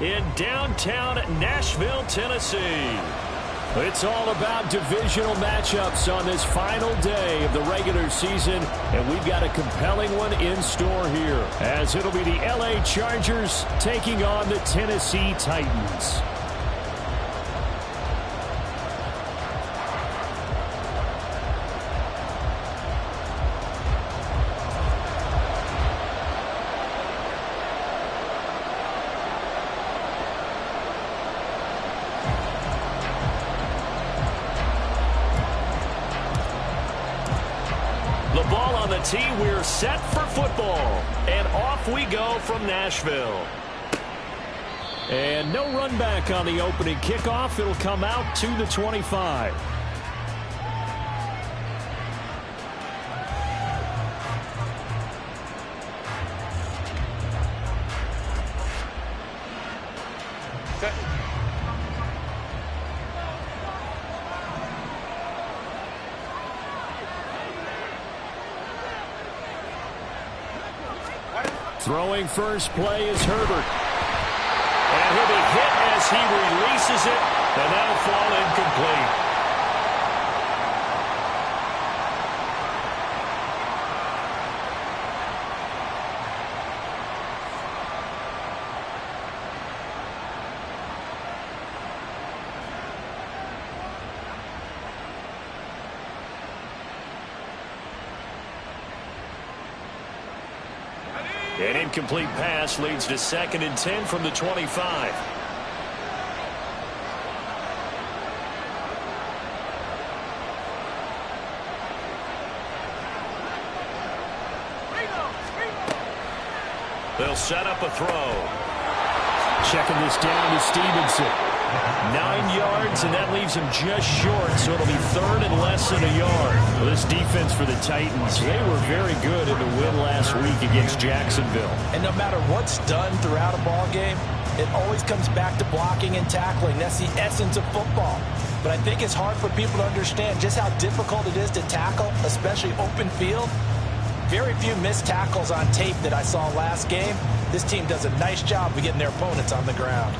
in downtown Nashville, Tennessee. It's all about divisional matchups on this final day of the regular season, and we've got a compelling one in store here, as it'll be the LA Chargers taking on the Tennessee Titans. The ball on the tee, we're set for football. And off we go from Nashville. And no run back on the opening kickoff. It'll come out to the 25. Throwing first play is Herbert. And he'll be hit as he releases it, and that'll fall incomplete. An incomplete pass leads to 2nd and 10 from the 25. They'll set up a throw. Checking this down to Stevenson. 9 yards, and that leaves him just short, so it'll be 3rd and less than a yard. Well, this defense for the Titans, they were very good in the win last week against Jacksonville. And no matter what's done throughout a ball game, it always comes back to blocking and tackling. That's the essence of football. But I think it's hard for people to understand just how difficult it is to tackle, especially open field. Very few missed tackles on tape that I saw last game. This team does a nice job of getting their opponents on the ground.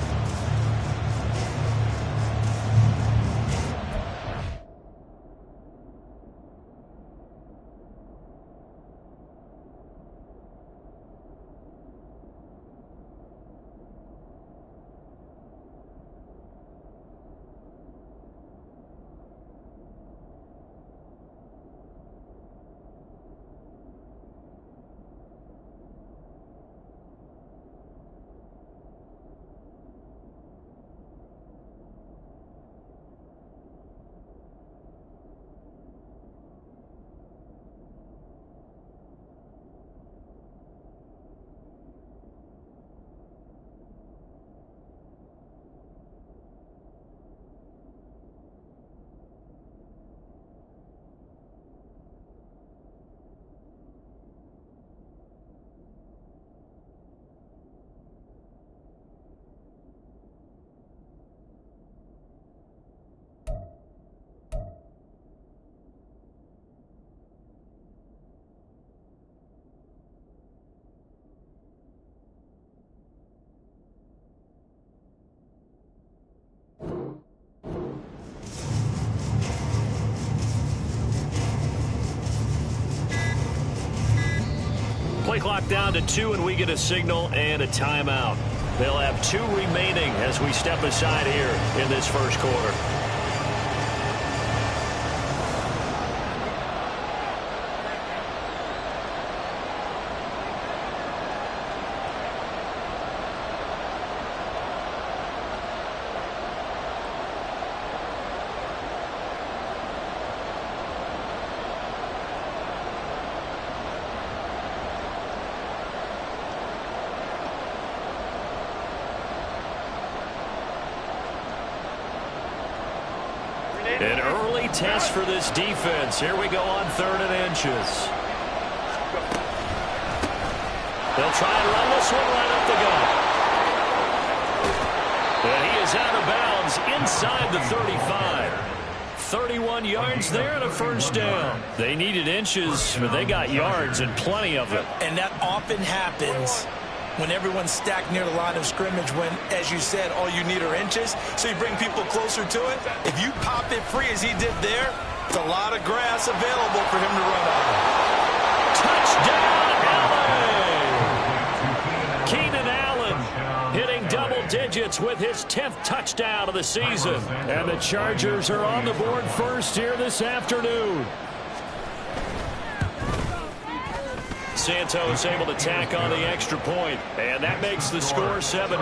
Play clock down to 2, and we get a signal and a timeout. They'll have 2 remaining as we step aside here in this first quarter. An early test for this defense. Here we go on 3rd and inches. They'll try and run this one right up the gut. And he is out of bounds inside the 35. 31 yards there and a first down. They needed inches, but they got yards and plenty of them. And that often happens when everyone's stacked near the line of scrimmage when, as you said, all you need are inches, so you bring people closer to it. If you pop it free as he did there, it's a lot of grass available for him to run on. Touchdown, LA! Keenan Allen hitting double digits with his 10th touchdown of the season. And the Chargers are on the board first here this afternoon. Santos able to tack on the extra point, and that makes the score 7-0.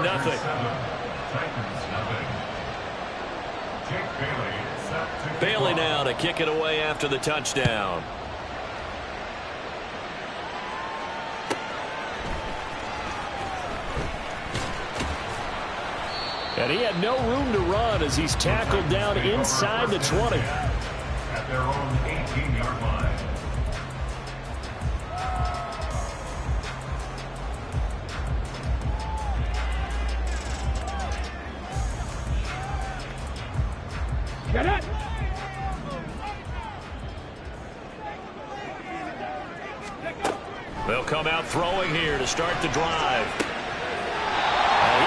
Bailey now to kick it away after the touchdown. And he had no room to run as he's tackled down inside the 20. At their own 18-yard line. Get it! They'll come out throwing here to start the drive.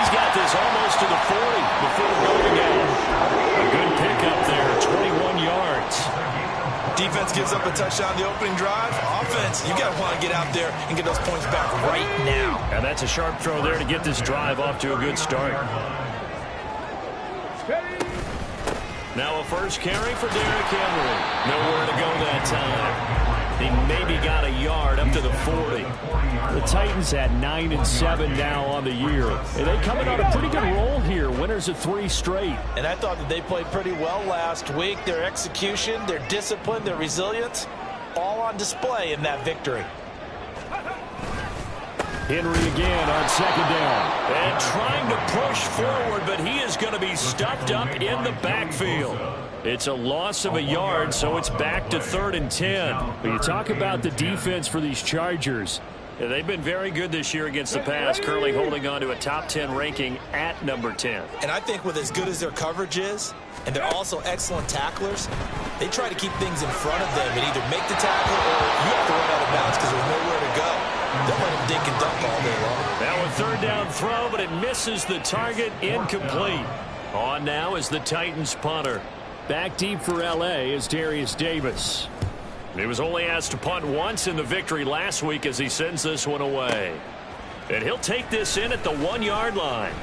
He's got this almost to the 40 before going out. A good pickup there, 21 yards. Defense gives up a touchdown the opening drive. Offense, you got to want to get out there and get those points back right now. And that's a sharp throw there to get this drive off to a good start. Now a first carry for Derrick Henry. Nowhere to go that time. He maybe got a yard up to the 40. The Titans at 9-7 now on the year. And they coming on a pretty good roll here. Winners of 3 straight. And I thought that they played pretty well last week. Their execution, their discipline, their resilience, all on display in that victory. Henry again on second down. And trying to push forward, but he is going to be stuffed up in the backfield. It's a loss of a yard, so it's back to 3rd and 10. But you talk about the defense for these Chargers. Yeah, they've been very good this year against the pass, currently holding on to a top 10 ranking at number 10. And I think with as good as their coverage is, and they're also excellent tacklers, they try to keep things in front of them and either make the tackle or you have to run out of bounds because there's nowhere to go. They'll let them dink and dunk all day long. Now a 3rd down throw, but it misses the target, incomplete. On now is the Titans punter. Back deep for L.A. is Darius Davis. He was only asked to punt once in the victory last week as he sends this one away. And he'll take this in at the 1-yard line.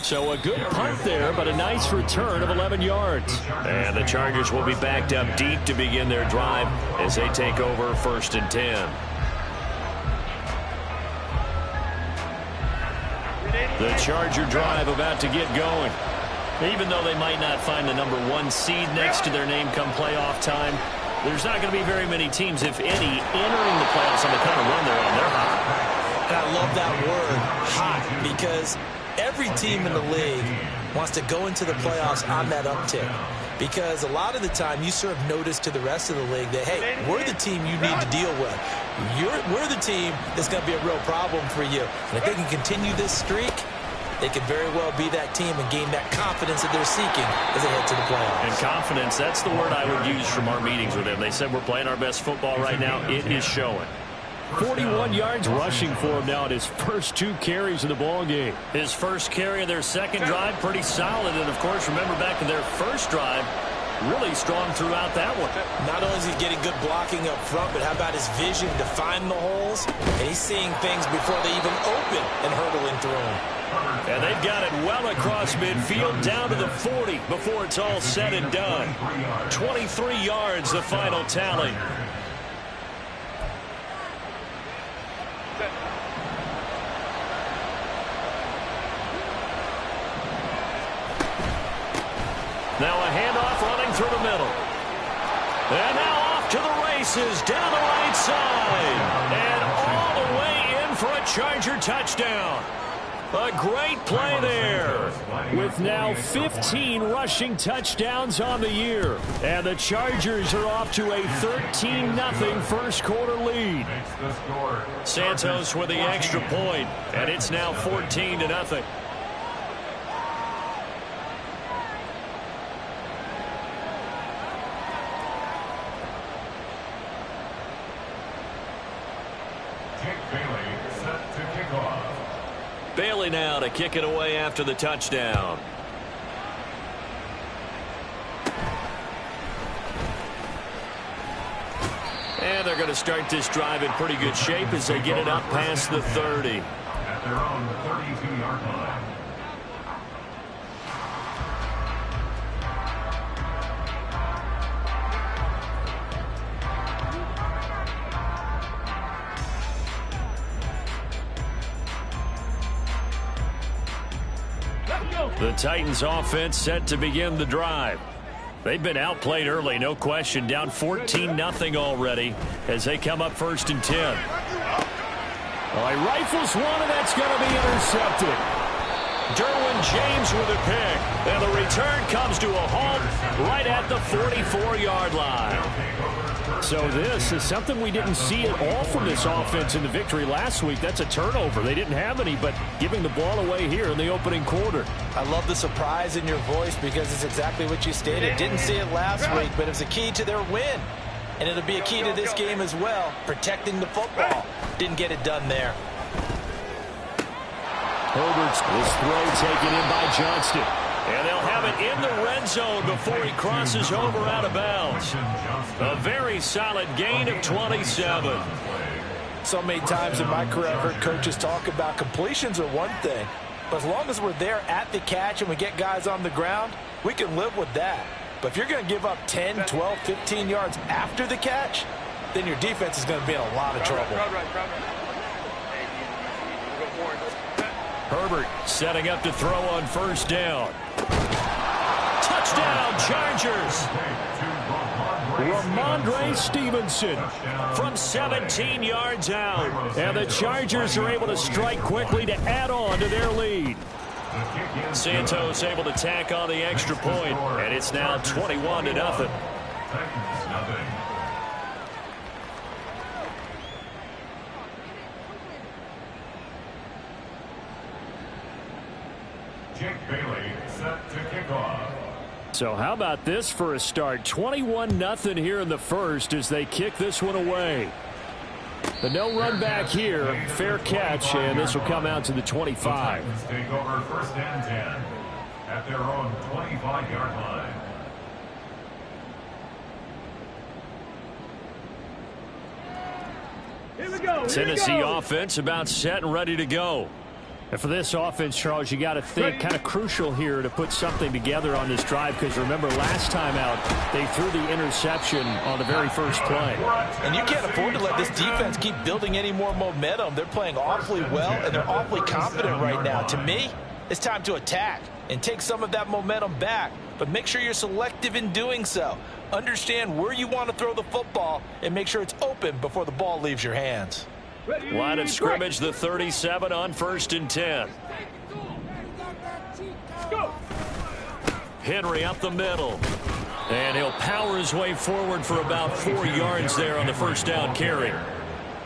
So a good punt there, but a nice return of 11 yards. And the Chargers will be backed up deep to begin their drive as they take over 1st and 10. The Charger drive about to get going. Even though they might not find the number 1 seed next to their name come playoff time, there's not going to be very many teams, if any, entering the playoffs on the kind of run they're on. They're hot. And I love that word, hot, because every team in the league wants to go into the playoffs on that uptick. Because a lot of the time you serve notice to the rest of the league that, hey, we're the team you need to deal with. We're the team that's going to be a real problem for you. And if they can continue this streak, they could very well be that team and gain that confidence that they're seeking as they head to the playoffs. And confidence, that's the word I would use from our meetings with them. They said we're playing our best football right now. It is showing. 41 yards rushing for him now at his first 2 carries of the ball game. His first carry of their second drive, pretty solid. And, of course, remember back to their first drive, really strong throughout that one. Not only is he getting good blocking up front, but how about his vision to find the holes? And he's seeing things before they even open and hurdling through them. And they've got it well across midfield, down to the 40 before it's all said and done. 23 yards, the final tally. Now a handoff running through the middle. And now off to the races, down the right side. And all the way in for a Charger touchdown. A great play there, with now 15 rushing touchdowns on the year. And the Chargers are off to a 13-0 first quarter lead. Santos with the extra point, and it's now 14-0. Bailey set to kick off. Bailey now to kick it away after the touchdown. And they're going to start this drive in pretty good shape as they get it up past the 30. At their own 32-yard line. The Titans offense set to begin the drive. They've been outplayed early, no question, down 14-0 already as they come up 1st and 10. Well, he rifles one, and that's going to be intercepted. Derwin James with a pick, and the return comes to a halt right at the 44-yard line. So this is something we didn't see at all from this offense in the victory last week. That's a turnover. They didn't have any, but giving the ball away here in the opening quarter. I love the surprise in your voice because it's exactly what you stated. Didn't see it last week, but it was a key to their win. And it'll be a key to this game as well, protecting the football. Didn't get it done there. Herbert's this throw taken in by Johnston. And they'll have it in the red zone before he crosses over out of bounds. A very solid gain of 27. So many times in my career I've heard coaches talk about completions are one thing. But as long as we're there at the catch and we get guys on the ground, we can live with that. But if you're going to give up 10, 12, 15 yards after the catch, then your defense is going to be in a lot of trouble. Herbert setting up to throw on 1st down. Touchdown, Chargers. Ramondre Stevenson from 17 yards out. And the Chargers are able to strike quickly to add on to their lead. Santos able to tack on the extra point, and it's now 21-0. Jake Bailey set to kick off. So how about this for a start? 21-0 here in the first as they kick this one away. The no run back here, fair catch, and this will come out to the 25. The Titans take over 1st and 10 at their own 25-yard line. Here we go. Tennessee offense about set and ready to go. And for this offense, Charles, you got to think kind of crucial here to put something together on this drive because remember last time out they threw the interception on the very first play. And you can't afford to let this defense keep building any more momentum. They're playing awfully well and they're awfully confident right now. To me, it's time to attack and take some of that momentum back. But make sure you're selective in doing so. Understand where you want to throw the football and make sure it's open before the ball leaves your hands. Line of scrimmage, the 37 on 1st and 10. Henry up the middle. And he'll power his way forward for about 4 yards there on the 1st down carry.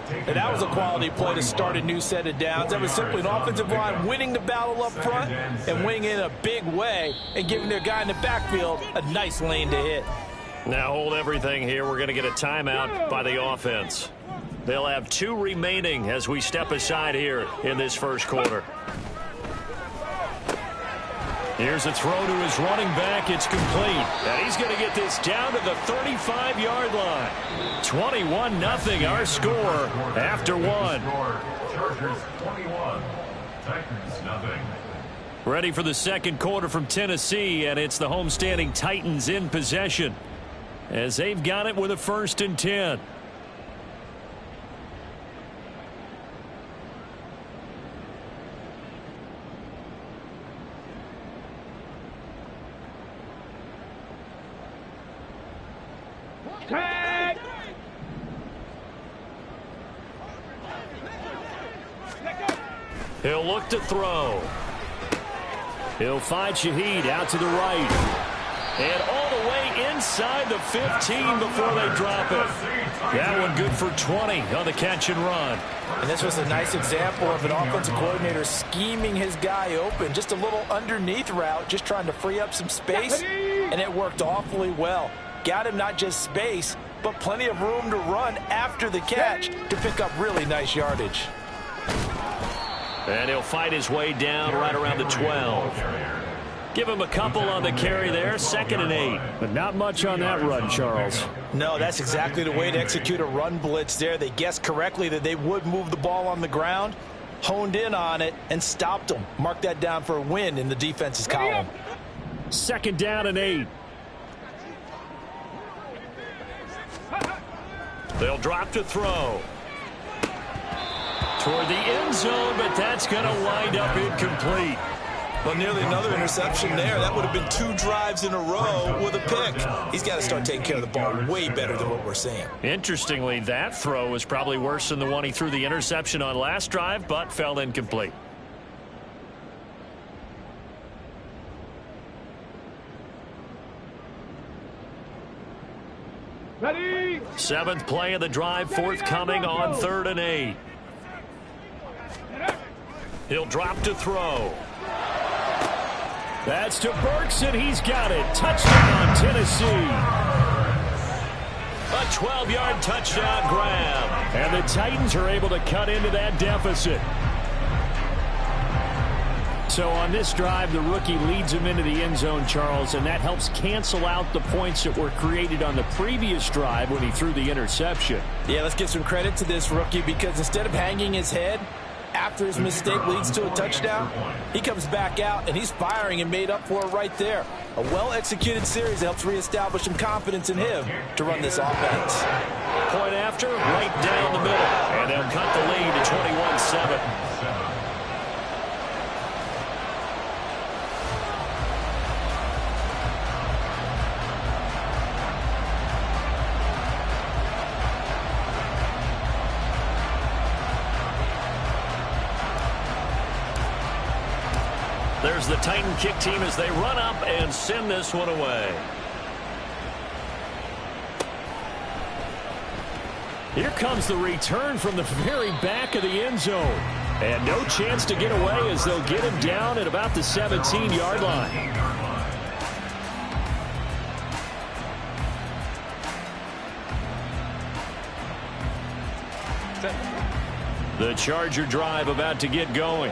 And that was a quality play to start a new set of downs. That was simply an offensive line winning the battle up front and winning in a big way and giving their guy in the backfield a nice lane to hit. Now hold everything here. We're going to get a timeout by the offense. They'll have 2 remaining as we step aside here in this first quarter. Here's a throw to his running back. It's complete. And he's going to get this down to the 35-yard line. 21-0 our score after 1. Chargers 21, Titans nothing. Ready for the second quarter from Tennessee, and it's the homestanding Titans in possession as they've got it with a 1st and 10. Tag! He'll look to throw. He'll find Shaheed out to the right. And all the way inside the 15 before they drop it. That one good for 20 on the catch and run. And this was a nice example of an offensive coordinator scheming his guy open. Just a little underneath route, just trying to free up some space. And it worked awfully well. Got him not just space, but plenty of room to run after the catch to pick up really nice yardage. And he'll fight his way down right around the 12. Give him a couple on the carry there, 2nd and 8. But not much on that run, Charles. No, that's exactly the way to execute a run blitz there. They guessed correctly that they would move the ball on the ground, honed in on it, and stopped them. Mark that down for a win in the defense's column. 2nd down and 8. They'll drop to throw. Toward the end zone, but that's going to wind up incomplete. Well, nearly another interception there. That would have been 2 drives in a row with a pick. He's got to start taking care of the ball way better than what we're seeing. Interestingly, that throw was probably worse than the one he threw the interception on last drive, but fell incomplete. Ready? 7th play of the drive, forthcoming on 3rd and 8. He'll drop to throw. That's to Burks, and he's got it. Touchdown, Tennessee. A 12-yard touchdown grab. And the Titans are able to cut into that deficit. So on this drive, the rookie leads him into the end zone, Charles, and that helps cancel out the points that were created on the previous drive when he threw the interception. Yeah, let's give some credit to this rookie, because instead of hanging his head after his mistake leads to a touchdown, he comes back out and he's firing and made up for it right there. A well-executed series helps reestablish some confidence in him to run this offense. Point after, right down the middle. And they'll cut the lead to 21-7. There's the Titan kick team as they run up and send this one away. Here comes the return from the very back of the end zone. And no chance to get away as they'll get him down at about the 17-yard line. The Charger drive about to get going.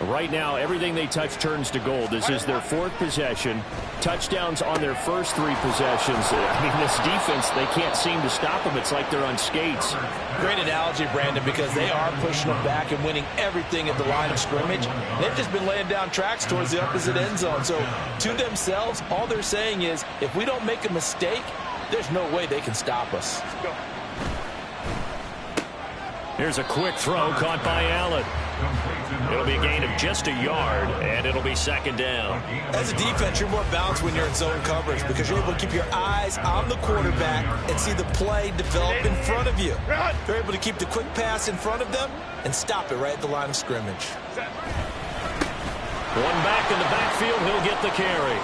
Right now, everything they touch turns to gold. This is their 4th possession. Touchdowns on their first 3 possessions. I mean, this defense, they can't seem to stop them. It's like they're on skates. Great analogy, Brandon, because they are pushing them back and winning everything at the line of scrimmage. They've just been laying down tracks towards the opposite end zone. So to themselves, all they're saying is, if we don't make a mistake, there's no way they can stop us. Here's a quick throw caught by Allen. It'll be a gain of just a yard, and it'll be 2nd down. As a defense, you're more balanced when you're in zone coverage because you're able to keep your eyes on the quarterback and see the play develop in front of you. You're able to keep the quick pass in front of them and stop it right at the line of scrimmage. One back in the backfield, he'll get the carry.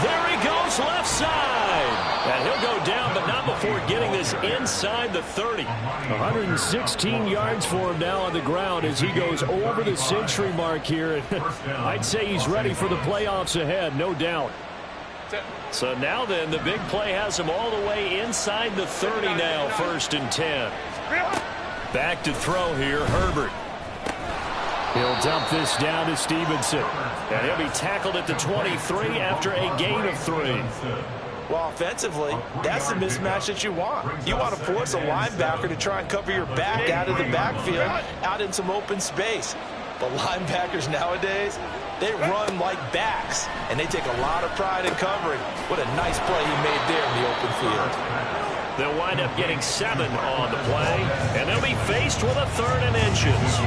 There he goes, left side. And he'll go down, but not before getting this inside the 30. 116 yards for him now on the ground as he goes over the century mark here. I'd say he's ready for the playoffs ahead, no doubt. So now then, the big play has him all the way inside the 30 now, 1st and 10. Back to throw here, Herbert. He'll dump this down to Stevenson. And he'll be tackled at the 23 after a gain of 3. Well, offensively, that's the mismatch that you want. You want to force a linebacker to try and cover your back out of the backfield, out in some open space. But linebackers nowadays, they run like backs, and they take a lot of pride in covering. What a nice play he made there in the open field. They'll wind up getting 7 on the play, and they'll be faced with a 3rd and inches.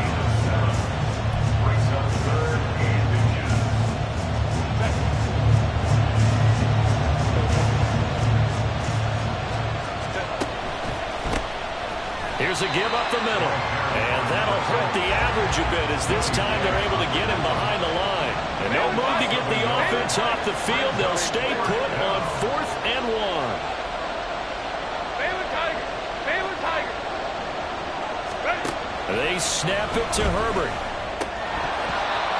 Here's a give up the middle. And that'll hurt the average a bit as this time they're able to get him behind the line. And no move to get the offense off the field. They'll stay put on 4th and 1. They snap it to Herbert.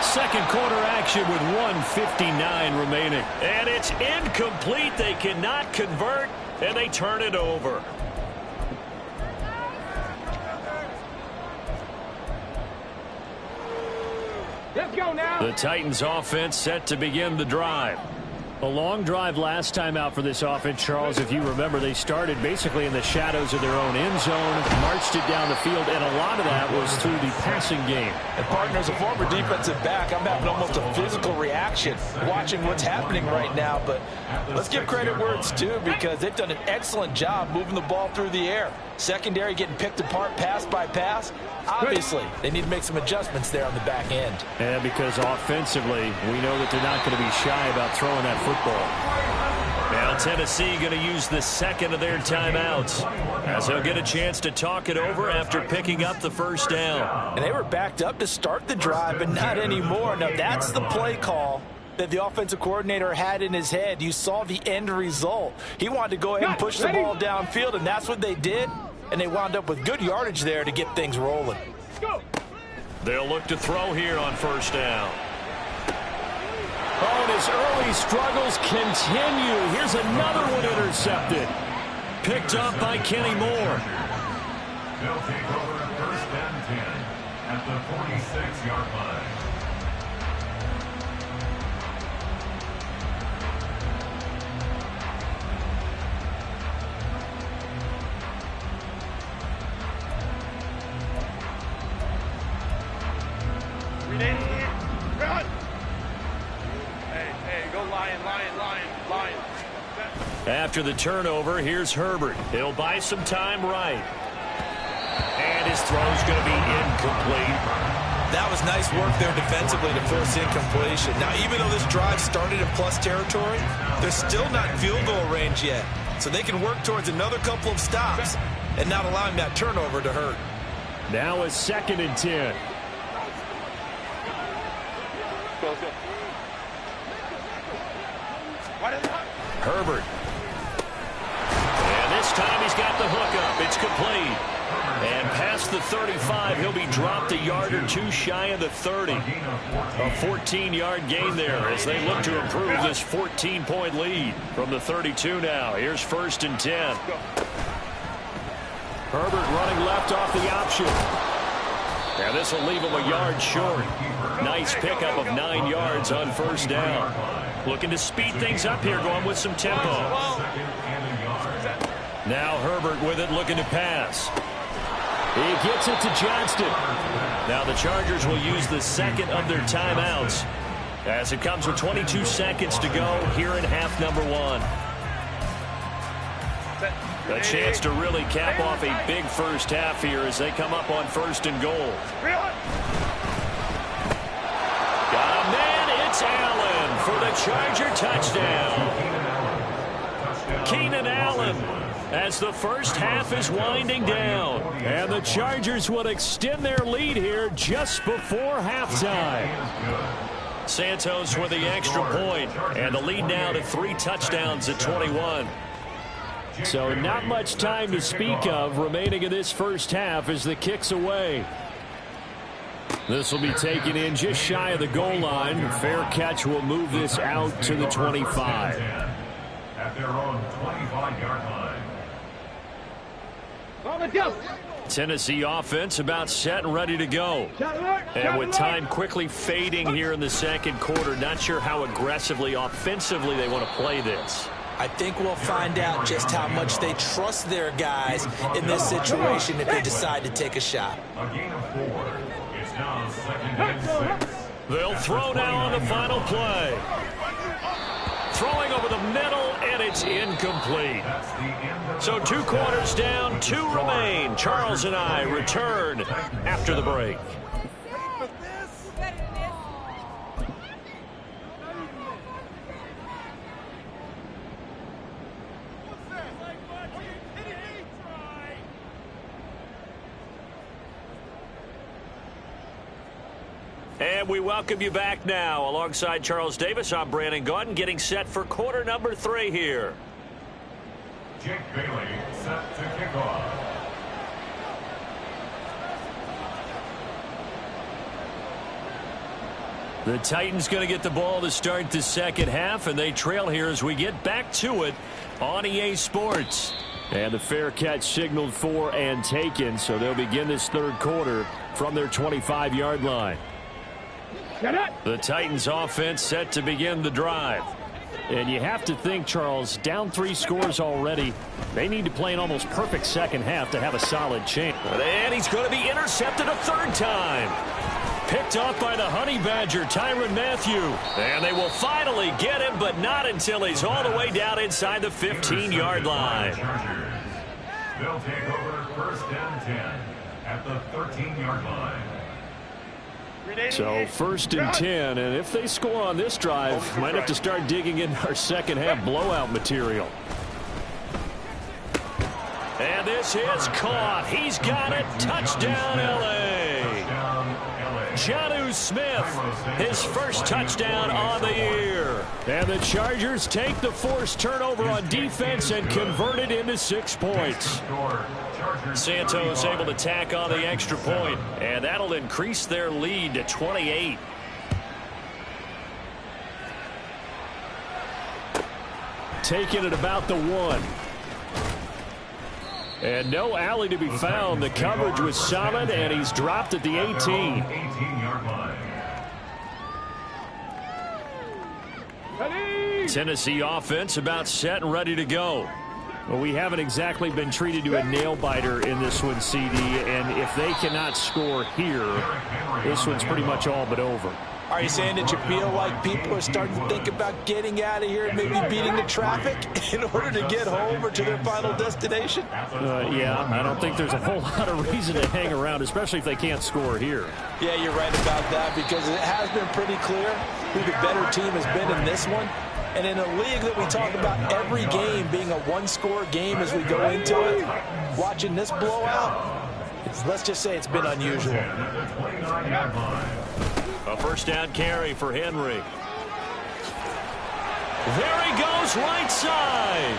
Second quarter action with 1:59 remaining. And it's incomplete. They cannot convert, and they turn it over. The Titans offense set to begin the drive. A long drive last time out for this offense, Charles. If you remember, they started basically in the shadows of their own end zone, marched it down the field, and a lot of that was through the passing game. And partner, as a former defensive back, I'm having almost a physical reaction watching what's happening right now. But let's give credit where it's due, because they've done an excellent job moving the ball through the air. Secondary getting picked apart pass by pass. Obviously, they need to make some adjustments there on the back end. And because offensively, we know that they're not going to be shy about throwing that football. Now Tennessee going to use the second of their timeouts, as they'll get a chance to talk it over after picking up the first down. And they were backed up to start the drive, but not anymore. Now, that's the play call that the offensive coordinator had in his head. You saw the end result. He wanted to go ahead and push the ball downfield, and that's what they did. And they wound up with good yardage there to get things rolling. They'll look to throw here on first down. Oh, and his early struggles continue. Here's another one intercepted. Picked up by Kenny Moore. They'll take over first and 10 at the 46-yard line. After the turnover, here's Herbert. He'll buy some time right. And his throw's going to be incomplete. That was nice work there defensively to force incompletion. Now, even though this drive started in plus territory, they're still not in field goal range yet. So they can work towards another couple of stops and not allowing that turnover to hurt. Now a 2nd and 10. Herbert. And this time he's got the hook up. It's complete. And past the 35, he'll be dropped a yard or two shy of the 30. A 14-yard gain there as they look to improve this 14-point lead from the 32 now. Here's 1st and 10. Herbert running left off the option. Now this will leave him a yard short. Nice pickup of 9 yards on first down. Looking to speed things up here, going with some tempo. Now Herbert with it, looking to pass. He gets it to Johnston. Now the Chargers will use the second of their timeouts as it comes with 22 seconds to go here in half number 1. A chance to really cap off a big first half here as they come up on 1st and goal. Got a man, it's Allen for the Charger touchdown. Keenan Allen as the first half is winding down. And the Chargers would extend their lead here just before halftime. Santos with the extra point, and the lead now to 3 touchdowns at 21. So not much time to speak of remaining in this first half as the kick's away. This will be taken in just shy of the goal line. Fair catch will move this out to the 25. At their own 25-yard line. Tennessee offense about set and ready to go. And with time quickly fading here in the second quarter, not sure how aggressively offensively they want to play this. I think we'll find out just how much they trust their guys in this situation if they decide to take a shot. A gain of 4. It's now 2nd and 6. They'll throw now on the final play. Throwing over the middle, and it's incomplete. So 2 quarters down, 2 remain. Charles and I return after the break. And we welcome you back now. Alongside Charles Davis, I'm Brandon Gaudin, getting set for quarter number 3 here. Jake Bailey set to kick off. The Titans going to get the ball to start the second half, and they trail here as we get back to it on EA Sports. And the fair catch signaled for and taken, so they'll begin this third quarter from their 25-yard line. The Titans offense set to begin the drive. And you have to think, Charles, down 3 scores already. They need to play an almost perfect second half to have a solid chance. And he's going to be intercepted a 3rd time. Picked off by the Honey Badger, Tyrann Mathieu. And they will finally get him, but not until he's all the way down inside the 15-yard line. They'll take over 1st and 10 at the 13-yard line. So 1st and 10, and if they score on this drive, might have to start digging in our second half blowout material. And this is caught. He's got it. Touchdown, L.A. Jonnu Smith, his first touchdown on the year. And the Chargers take the forced turnover on defense and convert it into 6 points. Santos able to tack on the extra point, and that'll increase their lead to 28. Taking it about the 1. And no alley to be found. The coverage was solid, and he's dropped at the 18. Tennessee offense about set and ready to go. Well, we haven't exactly been treated to a nail-biter in this one, CD, and if they cannot score here, this one's pretty much all but over. Are you saying that you feel like people are starting to think about getting out of here and maybe beating the traffic in order to get home or to their final destination? Yeah, I don't think there's a whole lot of reason to hang around, especially if they can't score here. Yeah, you're right about that, because it has been pretty clear who the better team has been in this one. And in a league that we talk about every game being a 1-score game as we go into it, watching this blowout, let's just say it's been unusual. A first down carry for Henry. There he goes, right side.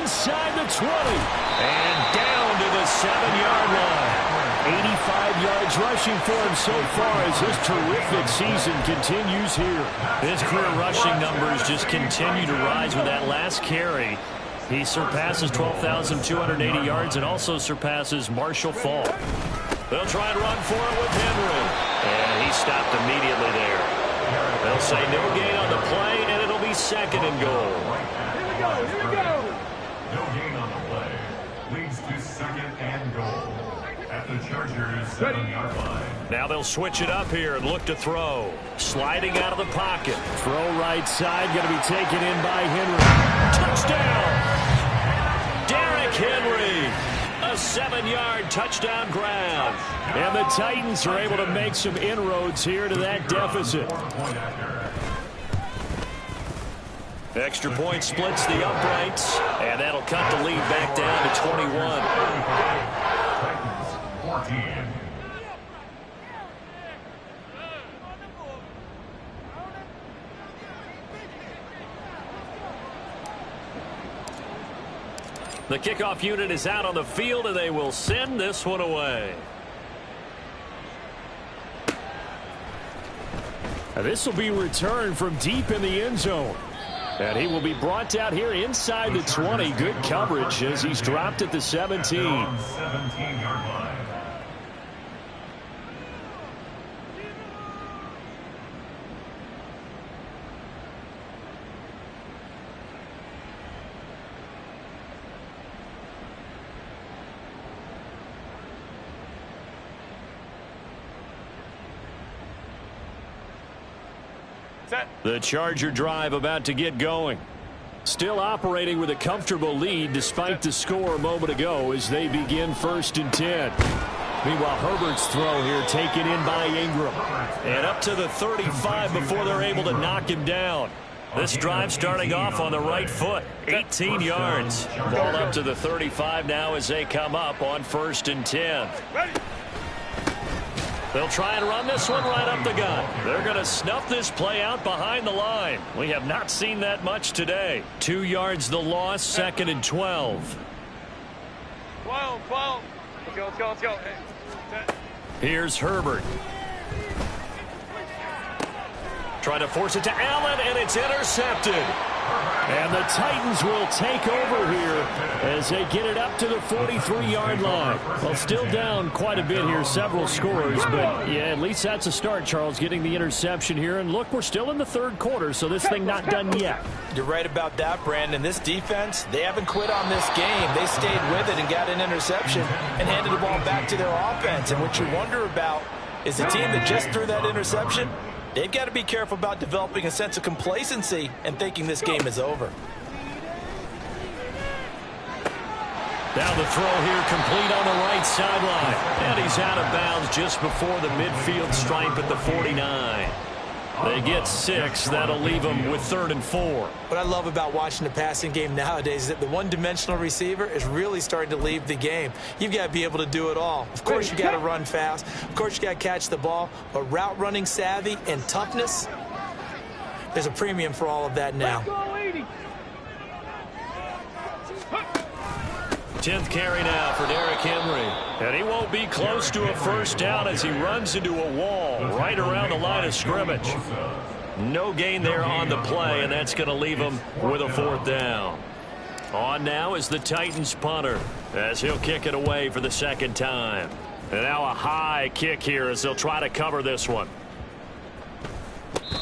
Inside the 20. And down to the 7-yard line. 85 yards rushing for him so far as his terrific season continues here. His career rushing numbers just continue to rise with that last carry. He surpasses 12,280 yards and also surpasses Marshall Faulk. They'll try and run for it with Henry. And he stopped immediately there. They'll say no gain on the play, and it'll be 2nd and goal. Here we go. No gain on the play. Leads to 2nd and goal at the Chargers 7-yard line. Now they'll switch it up here and look to throw. Sliding out of the pocket. Throw right side, going to be taken in by Henry. Touchdown! Derrick Henry. A 7-yard touchdown grab. And the Titans are able to make some inroads here to that deficit. Extra point splits the uprights, and that'll cut the lead back down to 21. Titans 14. The kickoff unit is out on the field, and they will send this one away. And this will be returned from deep in the end zone. And he will be brought out here inside the 20. Good coverage as he's dropped at the 17. 17-yard line. The Charger drive about to get going. Still operating with a comfortable lead despite the score a moment ago as they begin 1st and 10. Meanwhile, Herbert's throw here taken in by Ingram. And up to the 35 before they're able to knock him down. This drive starting off on the right foot. 18 yards. Ball up to the 35 now as they come up on 1st and 10. They'll try and run this one right up the gut. They're going to snuff this play out behind the line. We have not seen that much today. 2 yards the loss, 2nd and 12. 12. Let's go. Here's Herbert. Trying to force it to Allen, and it's intercepted. And the Titans will take over here as they get it up to the 43-yard line. Well, still down quite a bit here, several scores, but yeah, at least that's a start, Charles, getting the interception here. And look, we're still in the third quarter, so this thing not done yet. You're right about that, Brandon. This defense, they haven't quit on this game. They stayed with it and got an interception and handed the ball back to their offense. And what you wonder about is the team that just threw that interception, they've got to be careful about developing a sense of complacency and thinking this game is over. Now the throw here complete on the right sideline. And he's out of bounds just before the midfield stripe at the 49. They get 6. That'll leave them with 3rd and 4. What I love about watching the passing game nowadays is that the one-dimensional receiver is really starting to leave the game. You've got to be able to do it all. Of course, you got to run fast. Of course, you got to catch the ball. But route running savvy and toughness, there's a premium for all of that now. 10th carry now for Derrick Henry. And he won't be close to a first down as he runs into a wall right around the line of scrimmage. No gain there on the play, and that's going to leave him with a 4th down. On now is the Titans punter as he'll kick it away for the 2nd time. And now a high kick here as they'll try to cover this one.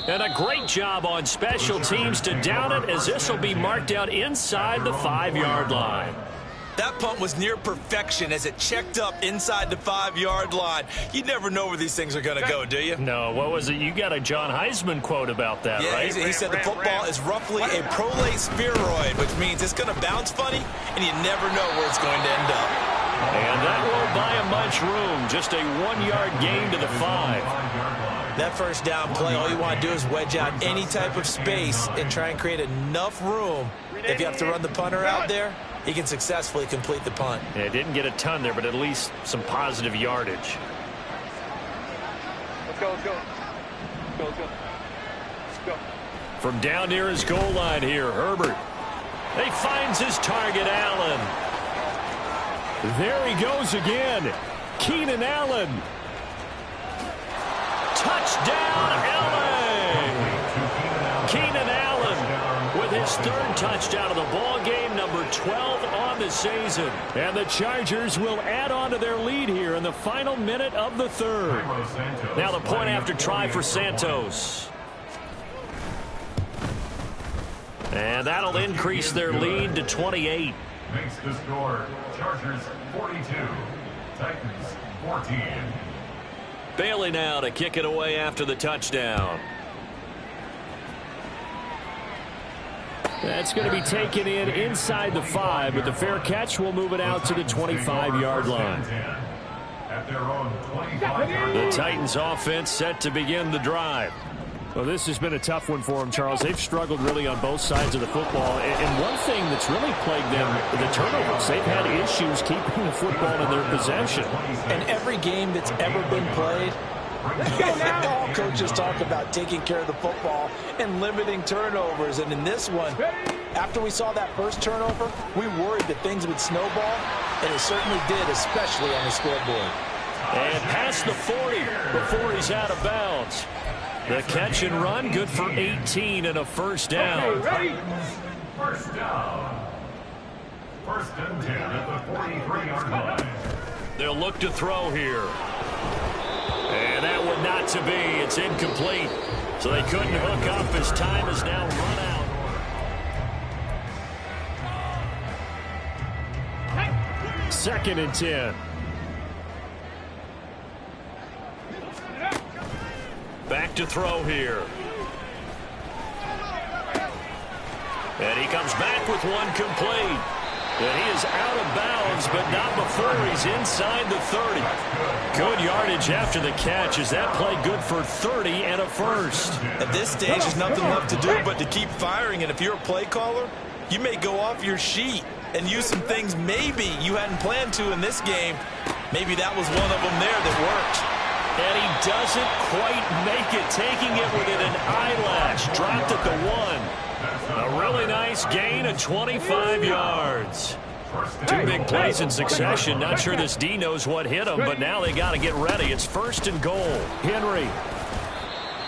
And a great job on special teams to down it as this will be marked out inside the 5-yard line. That punt was near perfection as it checked up inside the 5-yard line. You never know where these things are going to go, do you? No, what was it? You got a John Heisman quote about that, yeah, right? He said the football is roughly a prolate spheroid, which means it's going to bounce funny, and you never know where it's going to end up. And that won't buy him much room. Just a 1-yard gain to the 5. That first down play, all you want to do is wedge out any type of space and try and create enough room. If you have to run the punter out there, he can successfully complete the punt. Yeah, didn't get a ton there, but at least some positive yardage. Let's go, let's go. Let's go, let's go. Let's go. From down near his goal line here, Herbert. He finds his target, Allen. There he goes again. Keenan Allen. Touchdown, LA! Keenan Allen with his 3rd touchdown of the ball game, number 12 on the season. And the Chargers will add on to their lead here in the final minute of the 3rd. Now the point after try for Santos. And that'll increase their lead to 28. Makes the score Chargers 42, Titans 14. Bailey now to kick it away after the touchdown. That's going to be taken in inside the 5, but the fair catch will move it out to the 25-yard line. At their own 25-yard line. The Titans offense set to begin the drive. Well, this has been a tough one for them, Charles. They've struggled really on both sides of the football. And one thing that's really plagued them, the turnovers. They've had issues keeping the football in their possession. And every game that's ever been played, all coaches talk about taking care of the football and limiting turnovers. And in this one, after we saw that first turnover, we worried that things would snowball, and it certainly did, especially on the scoreboard. And past the 40 before he's out of bounds. The catch and run, good for 18 and a first down. First down. 1st and 10 at the 43-yard line. They'll look to throw here. And that one not to be. It's incomplete. So they couldn't hook up as time is now run out. 2nd and 10. Back to throw here. And he comes back with one complete. And he is out of bounds, but not before he's inside the 30. Good yardage after the catch. Is that play good for 30 and a first? At this stage, there's nothing left to do but to keep firing. And if you're a play caller, you may go off your sheet and use some things maybe you hadn't planned to in this game. Maybe that was one of them there that worked. And he doesn't quite make it, taking it within an eyelash. Dropped at the 1. A really nice gain of 25 yards. 2 big plays in succession. Not sure this D knows what hit him, but now they got to get ready. It's 1st and goal. Henry.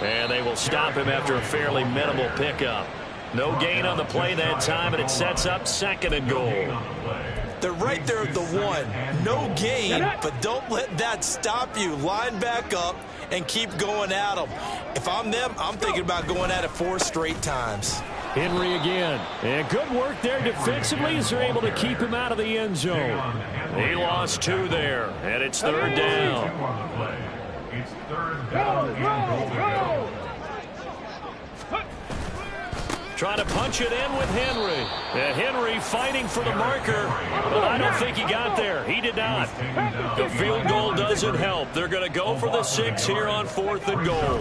And they will stop him after a fairly minimal pickup. No gain on the play that time, and it sets up 2nd and goal. They're right there at the 1. No gain, but don't let that stop you. Line back up and keep going at them. If I'm them, I'm thinking about going at it 4 straight times. Henry again. And good work there defensively as they're able to keep him out of the end zone. He lost 2 there, and it's 3rd down. It's 3rd down and goal. Trying to punch it in with Henry. Henry fighting for the marker, but I don't think he got there. He did not. The field goal doesn't help. They're going to go for the 6 here on 4th and goal.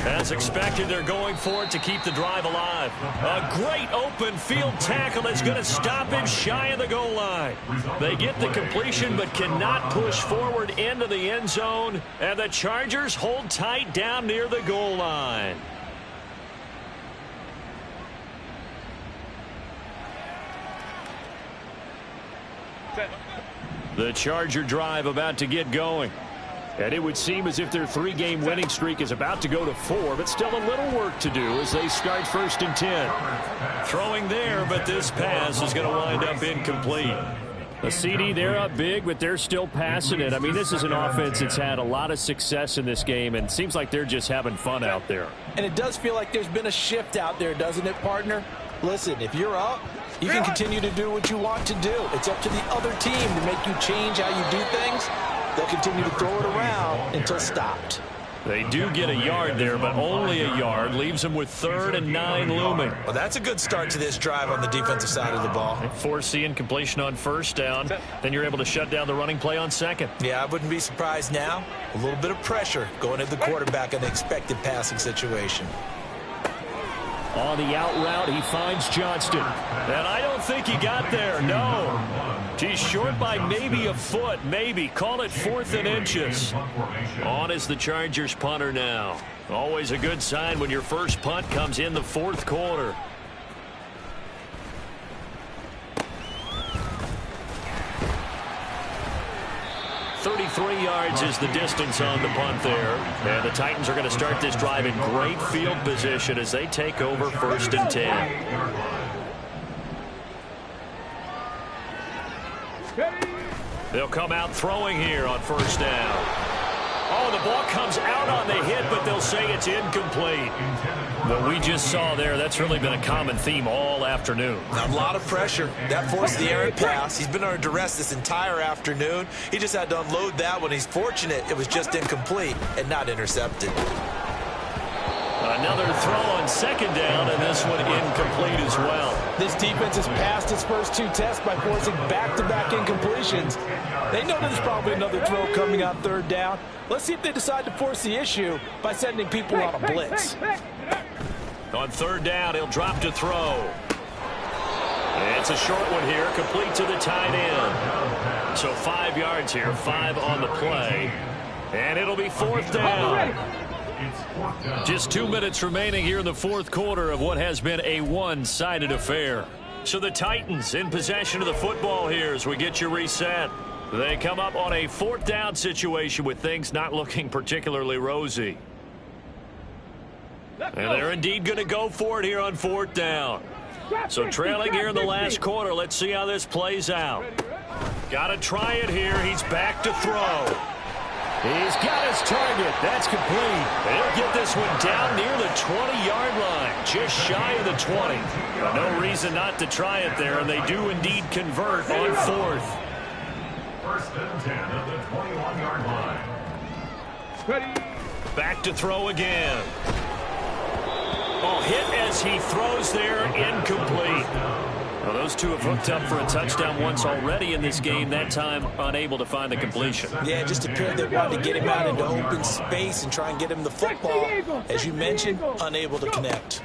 As expected, they're going for it to keep the drive alive. A great open field tackle that's going to stop him shy of the goal line. They get the completion but cannot push forward into the end zone, and the Chargers hold tight down near the goal line. The Charger drive about to get going. And it would seem as if their 3-game winning streak is about to go to 4, but still a little work to do as they start 1st and 10. Throwing there, but this pass is going to wind up incomplete. A CD, they're up big, but they're still passing it. I mean, this is an offense that's had a lot of success in this game, and it seems like they're just having fun out there. And it does feel like there's been a shift out there, doesn't it, partner? Listen, if you're up, you can continue to do what you want to do. It's up to the other team to make you change how you do things. They'll continue to throw it around until stopped. They do get a yard there, but only a yard. Leaves them with 3rd and 9 looming. Well, that's a good start to this drive on the defensive side of the ball. Force the incompletion on 1st down. Then you're able to shut down the running play on 2nd. Yeah, I wouldn't be surprised now. A little bit of pressure going at the quarterback in an expected passing situation. On the out route, he finds Johnston. And I don't think he got there, no. He's short by maybe a foot, maybe. Call it 4th and inches. On is the Chargers punter now. Always a good sign when your first punt comes in the 4th quarter. .33 yards is the distance on the punt there. And the Titans are going to start this drive in great field position as they take over 1st and 10. They'll come out throwing here on 1st down. Oh, the ball comes out on the hit, but they'll say it's incomplete. What we just saw there, that's really been a common theme all afternoon. A lot of pressure. That forced the errant pass. He's been under duress this entire afternoon. He just had to unload that one. He's fortunate it was just incomplete and not intercepted. Another throw on 2nd down, and this one incomplete as well. This defense has passed its first 2 tests by forcing back-to-back incompletions. They know there's probably another throw coming on 3rd down. Let's see if they decide to force the issue by sending people on a blitz. On 3rd down, he'll drop to throw. It's a short one here, complete to the tight end. So 5 yards here, 5 on the play. And it'll be 4th down. Just 2 minutes remaining here in the 4th quarter of what has been a one-sided affair. So the Titans in possession of the football here as we get you reset. They come up on a 4th down situation with things not looking particularly rosy. And they're indeed going to go for it here on 4th down. So trailing here in the last quarter, let's see how this plays out. Got to try it here. He's back to throw. He's got his target. That's complete. He'll get this one down near the 20-yard line, just shy of the 20. But no reason not to try it there, and they do indeed convert on 4th. 1st and 10 at the 21-yard line. Ready. Back to throw again. Oh, hit as he throws there, incomplete. Well, those two have hooked up for a touchdown once already in this game, that time unable to find the completion. Yeah, it just appeared they wanted to get him out into open space and try and get him the football. As you mentioned, unable to connect.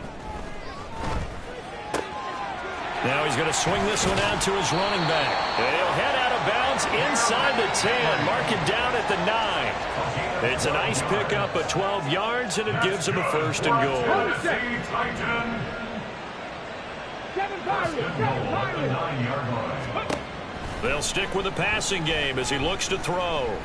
Now he's going to swing this one out to his running back. And he'll head out of bounds inside the 10, mark it down at the 9. It's a nice pickup of 12 yards, and it gives him a 1st and goal. They'll stick with the passing game as he looks to throw.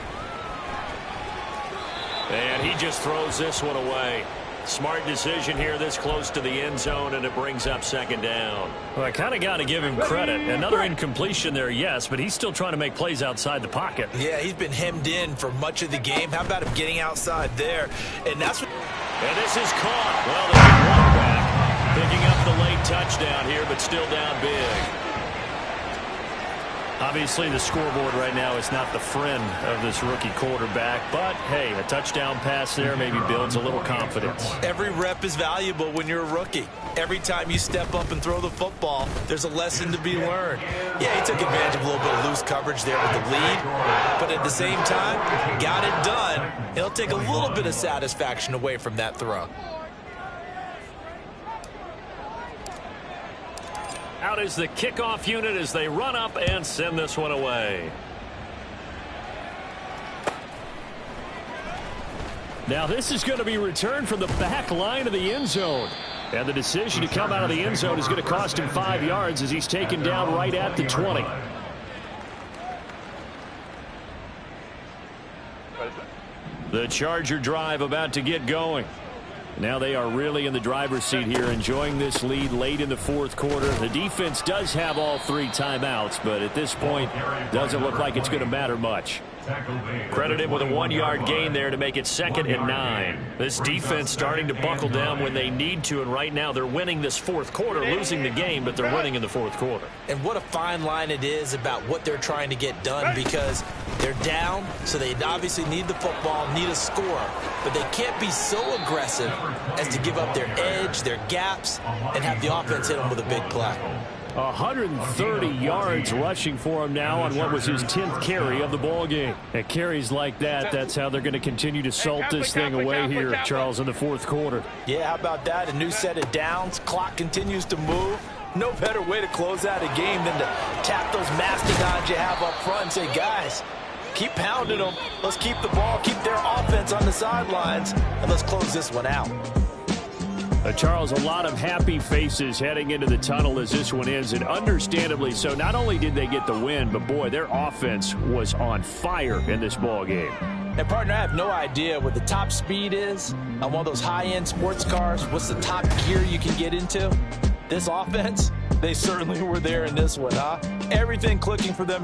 And he just throws this one away. Smart decision here this close to the end zone, and it brings up second down. Well, I kind of got to give him credit. Another incompletion there, yes, but he's still trying to make plays outside the pocket. Yeah, he's been hemmed in for much of the game. How about him getting outside there? And that's what... And this is caught. Well, they get one back. Picking up the late touchdown here, but still down big. Obviously, the scoreboard right now is not the friend of this rookie quarterback, but, hey, a touchdown pass there maybe builds a little confidence. Every rep is valuable when you're a rookie. Every time you step up and throw the football, there's a lesson to be learned. Yeah, he took advantage of a little bit of loose coverage there with the lead, but at the same time, got it done. He'll take a little bit of satisfaction away from that throw. Out is the kickoff unit as they run up and send this one away. Now this is going to be returned from the back line of the end zone. And the decision to come out of the end zone is going to cost him 5 yards as he's taken down right at the 20. The Charger drive about to get going. Now they are really in the driver's seat here, enjoying this lead late in the fourth quarter. The defense does have all 3 timeouts, but at this point, doesn't look like it's going to matter much. Credited with a 1-yard gain there to make it 2nd and 9. This defense starting to buckle down when they need to, and right now they're winning this fourth quarter, losing the game, but they're winning in the fourth quarter. And what a fine line it is about what they're trying to get done, because they're down, so they obviously need the football, need a score, but they can't be so aggressive as to give up their edge, their gaps, and have the offense hit them with a big play. 130 yards rushing for him now on what was his 10th carry of the ball game. At carries like that, that's how they're going to continue to salt this thing away here, Charles, in the fourth quarter. Yeah, how about that? A new set of downs. Clock continues to move. No better way to close out a game than to tap those mastodons you have up front and say, guys, keep pounding them. Let's keep the ball, keep their offense on the sidelines, and let's close this one out. Charles, a lot of happy faces heading into the tunnel as this one ends, and understandably so. Not only did they get the win, but, boy, their offense was on fire in this ball game. And, partner, I have no idea what the top speed is on one of those high-end sports cars. What's the top gear you can get into? This offense, they certainly were there in this one, huh? Everything clicking for them in